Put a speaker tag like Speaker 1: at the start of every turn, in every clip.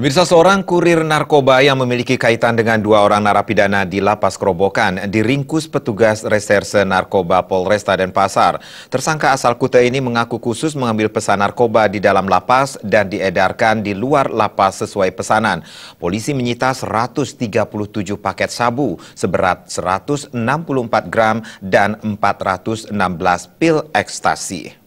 Speaker 1: Pemirsa, seorang kurir narkoba yang memiliki kaitan dengan dua orang narapidana di Lapas Kerobokan diringkus petugas reserse narkoba Polresta Denpasar. Tersangka asal Kuta ini mengaku khusus mengambil pesan narkoba di dalam lapas dan diedarkan di luar lapas sesuai pesanan. Polisi menyita 137 paket sabu seberat 164 gram dan 416 pil ekstasi.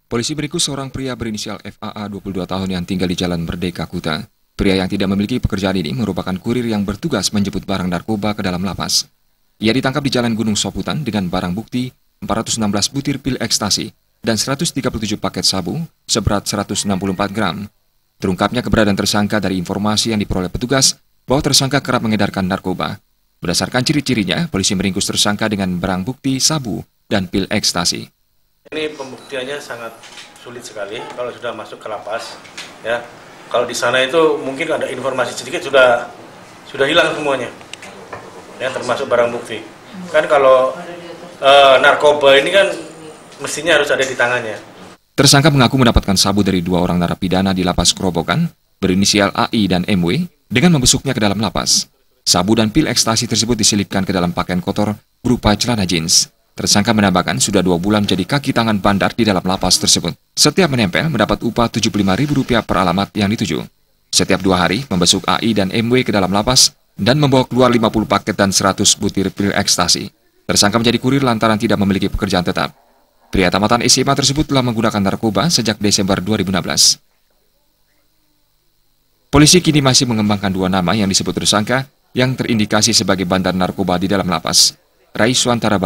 Speaker 2: Polisi meringkus seorang pria berinisial FAA 22 tahun yang tinggal di Jalan Merdeka, Kuta. Pria yang tidak memiliki pekerjaan ini merupakan kurir yang bertugas menjemput barang narkoba ke dalam lapas. Ia ditangkap di Jalan Gunung Soputan dengan barang bukti 416 butir pil ekstasi dan 137 paket sabu seberat 164 gram. Terungkapnya keberadaan tersangka dari informasi yang diperoleh petugas bahwa tersangka kerap mengedarkan narkoba. Berdasarkan ciri-cirinya, polisi meringkus tersangka dengan barang bukti sabu dan pil ekstasi.
Speaker 3: Ini pembuktiannya sangat sulit sekali kalau sudah masuk ke lapas, ya. Kalau di sana itu mungkin ada informasi sedikit sudah hilang semuanya, ya, termasuk barang bukti. Kan kalau narkoba ini kan mestinya harus ada di tangannya.
Speaker 2: Tersangka mengaku mendapatkan sabu dari dua orang narapidana di Lapas Kerobokan berinisial AI dan MW dengan membesuknya ke dalam lapas. Sabu dan pil ekstasi tersebut diselipkan ke dalam pakaian kotor berupa celana jeans. Tersangka menambahkan sudah 2 bulan jadi kaki tangan bandar di dalam lapas tersebut. Setiap menempel mendapat upah Rp75.000 per alamat yang dituju. Setiap 2 hari membesuk AI dan MW ke dalam lapas dan membawa keluar 50 paket dan 100 butir pil ekstasi. Tersangka menjadi kurir lantaran tidak memiliki pekerjaan tetap. Pria tamatan SMA tersebut telah menggunakan narkoba sejak Desember 2016. Polisi kini masih mengembangkan 2 nama yang disebut tersangka yang terindikasi sebagai bandar narkoba di dalam lapas. Raiswantara